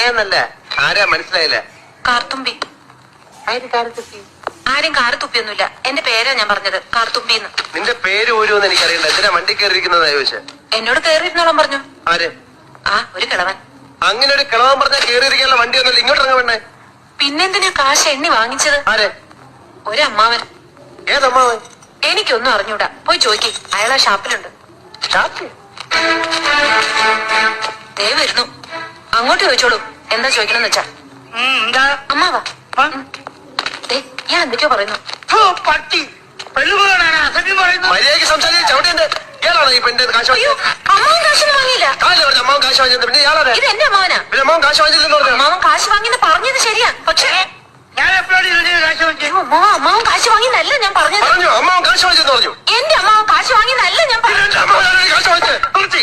എന്നല്ല ആരാ മനസ്സിലായില്ല? കാർത്തുമ്പി. ആരും കാറ് തുപ്പിയൊന്നുമില്ല. എന്റെ പേരാ ഞാൻ പറഞ്ഞത്, കാർത്തുമ്പിന്ന്. നിന്റെ പേര് ഊരുമെന്ന് എനിക്കറിയണ്ട. എന്തിനാ വണ്ടി കയറിയിരിക്കുന്നതാ ചോദിച്ചേ? എന്നോട് കേറിയിരുന്നോളം പറഞ്ഞു. ആര്? ഒരു കിളവൻ. അങ്ങനെ ഒരു കിളവൻ പറഞ്ഞാൽ കയറിയിരിക്കാനുള്ള വണ്ടി ഒന്നുമില്ല. ഇങ്ങോട്ട് ഇറങ്ങ വേണ്ടേ? പിന്നെന്തിനാ കാശ് എണ്ണി വാങ്ങിച്ചത്? ആര്? ഒരമ്മാവൻ. ഏതമ്മാവൻ? എനിക്കൊന്നും അറിഞ്ഞൂടാ. പോയി ചോദിക്ക്, അയാളാ ഷാപ്പിലുണ്ട്. ദേ വരുന്നു. അങ്ങോട്ട് ചോദിച്ചോളൂ, എന്താ ചോദിക്കണമെന്ന് വെച്ചാ. അമ്മാവാ, ഞാൻ എന്തൊക്കെയോ പറയുന്നു. മര്യാദയ്ക്ക് സംസാരിച്ച് ചവിട്ടിന്റെ ഇയാളാണോ ഈ പെണ്ണിന്റെ കാശ് വാങ്ങിയത്? അമ്മാവൻ കാശൊന്നും വാങ്ങിയില്ല. അമ്മാവൻ കാശ് വാങ്ങിയത് പിന്നെ ഇയാളാണ്. ഇത് എന്റെ അമ്മാവനാ. പിന്നെ അമ്മാവൻ കാശ് വാങ്ങിച്ചില്ലെന്ന് പറഞ്ഞു. അമ്മാവൻ കാശ് വാങ്ങിയെന്ന് പറഞ്ഞത് ശരിയാ, പക്ഷേ അമ്മാവൻ കാശ് വാങ്ങിയെന്നല്ല ഞാൻ പറഞ്ഞത്. പറഞ്ഞു അമ്മാവൻ കാശ് വാങ്ങിച്ചെന്ന് പറഞ്ഞു. എന്റെ അമ്മാവൻ കാശ് വാങ്ങിയെന്നല്ല ഞാൻ പറഞ്ഞത്. കാശ് വാങ്ങിച്ചേ